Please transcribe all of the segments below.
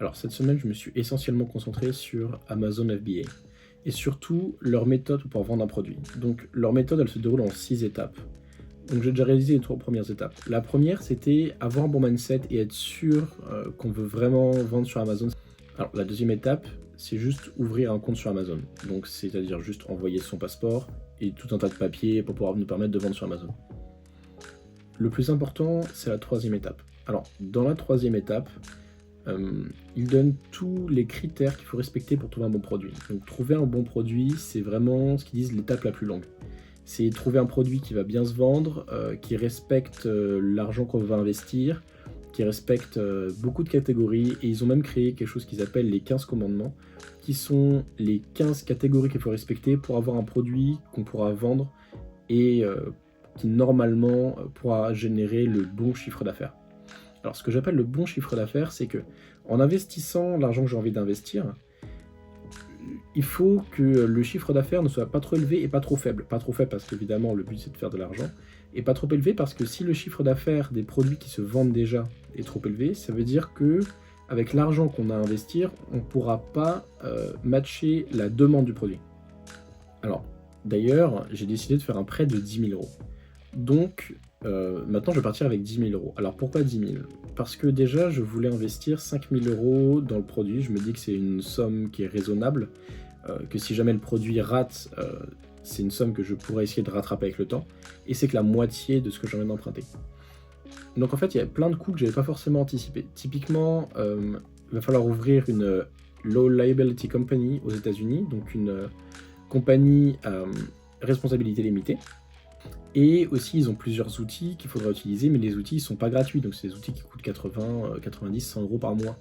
Alors cette semaine, je me suis essentiellement concentré sur Amazon FBA et surtout leur méthode pour pouvoir vendre un produit. Donc leur méthode, elle se déroule en 6 étapes. Donc j'ai déjà réalisé les 3 premières étapes. La première, c'était avoir un bon mindset et être sûr qu'on veut vraiment vendre sur Amazon. Alors la deuxième étape, c'est juste ouvrir un compte sur Amazon. Donc c'est-à-dire juste envoyer son passeport et tout un tas de papiers pour pouvoir nous permettre de vendre sur Amazon. Le plus important, c'est la troisième étape. Alors dans la troisième étape, il donne tous les critères qu'il faut respecter pour trouver un bon produit. Donc trouver un bon produit, c'est vraiment ce qu'ils disent l'étape la plus longue. C'est trouver un produit qui va bien se vendre, qui respecte l'argent qu'on va investir, qui respecte beaucoup de catégories, et ils ont même créé quelque chose qu'ils appellent les 15 commandements, qui sont les 15 catégories qu'il faut respecter pour avoir un produit qu'on pourra vendre et qui normalement pourra générer le bon chiffre d'affaires. Alors ce que j'appelle le bon chiffre d'affaires, c'est que en investissant l'argent que j'ai envie d'investir, il faut que le chiffre d'affaires ne soit pas trop élevé et pas trop faible. Pas trop faible parce qu'évidemment le but c'est de faire de l'argent, et pas trop élevé parce que si le chiffre d'affaires des produits qui se vendent déjà est trop élevé, ça veut dire que avec l'argent qu'on a à investir, on ne pourra pas matcher la demande du produit. Alors d'ailleurs, j'ai décidé de faire un prêt de 10 000 €. Donc maintenant je vais partir avec 10 000 €. Alors pourquoi 10 000 €? Parce que déjà je voulais investir 5 000 € dans le produit. Je me dis que c'est une somme qui est raisonnable, que si jamais le produit rate, c'est une somme que je pourrais essayer de rattraper avec le temps, et c'est que la moitié de ce que j'ai envie d'emprunter. Donc en fait il y a plein de coûts que j'avais pas forcément anticipés. Typiquement, il va falloir ouvrir une Low Liability Company aux États-Unis, donc une compagnie à responsabilité limitée. Et aussi, ils ont plusieurs outils qu'il faudra utiliser, mais les outils ne sont pas gratuits, donc c'est des outils qui coûtent 80, 90, 100 € par mois.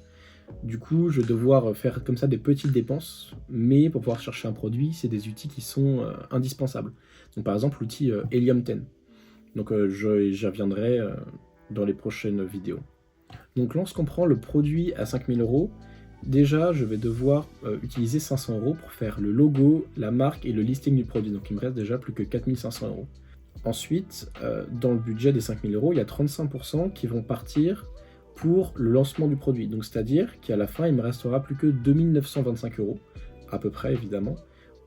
Du coup, je vais devoir faire comme ça des petites dépenses, mais pour pouvoir chercher un produit, c'est des outils qui sont indispensables. Donc par exemple, l'outil Helium 10. Donc j'y reviendrai dans les prochaines vidéos. Donc lorsqu'on prend le produit à 5 000 €, déjà, je vais devoir utiliser 500 € pour faire le logo, la marque et le listing du produit. Donc il me reste déjà plus que 4 500 €. Ensuite, dans le budget des 5 000 €, il y a 35% qui vont partir pour le lancement du produit. Donc c'est-à-dire qu'à la fin, il me restera plus que 2 925 €, à peu près évidemment,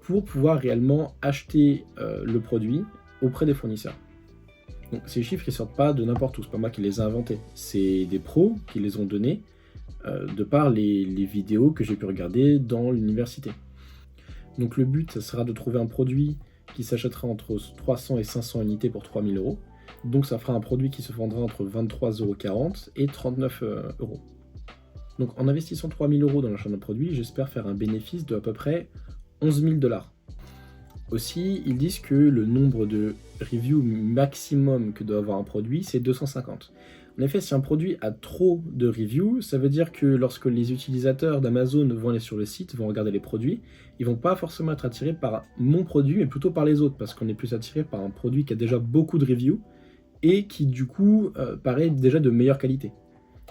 pour pouvoir réellement acheter le produit auprès des fournisseurs. Donc ces chiffres ne sortent pas de n'importe où, c'est pas moi qui les ai inventés. C'est des pros qui les ont donnés de par les vidéos que j'ai pu regarder dans l'université. Donc le but, ça sera de trouver un produit qui s'achètera entre 300 et 500 unités pour 3 000 €. Donc ça fera un produit qui se vendra entre 23,40 € et 39 €. Donc en investissant 3 000 € dans l'achat d'un produit, j'espère faire un bénéfice de à peu près 11 000 $. Aussi, ils disent que le nombre de reviews maximum que doit avoir un produit, c'est 250. En effet, si un produit a trop de reviews, ça veut dire que lorsque les utilisateurs d'Amazon vont aller sur le site, vont regarder les produits, ils vont pas forcément être attirés par mon produit, mais plutôt par les autres, parce qu'on est plus attiré par un produit qui a déjà beaucoup de reviews, et qui du coup paraît déjà de meilleure qualité.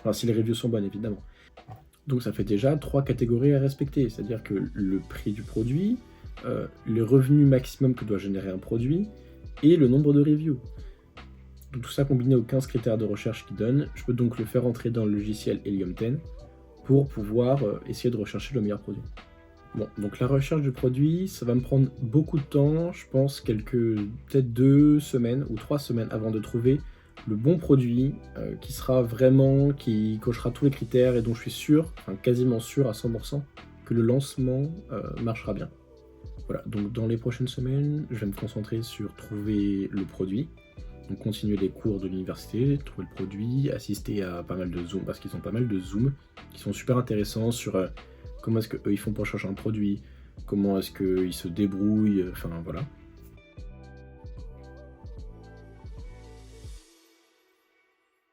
Alors si les reviews sont bonnes, évidemment. Donc ça fait déjà 3 catégories à respecter, c'est-à-dire que le prix du produit, le revenu maximum que doit générer un produit, et le nombre de reviews. Donc tout ça combiné aux 15 critères de recherche qu'il donne, je peux donc le faire entrer dans le logiciel Helium 10 pour pouvoir essayer de rechercher le meilleur produit. Bon, donc la recherche du produit, ça va me prendre beaucoup de temps, je pense peut-être 2 semaines ou 3 semaines avant de trouver le bon produit qui sera vraiment, qui cochera tous les critères et dont je suis sûr, enfin quasiment sûr à 100% que le lancement marchera bien. Voilà, donc dans les prochaines semaines, je vais me concentrer sur trouver le produit, donc continuer les cours de l'université, trouver le produit, assister à pas mal de Zooms, parce qu'ils ont pas mal de Zooms qui sont super intéressants sur comment est-ce qu'eux ils font pour chercher un produit, comment est-ce qu'ils se débrouillent, enfin voilà.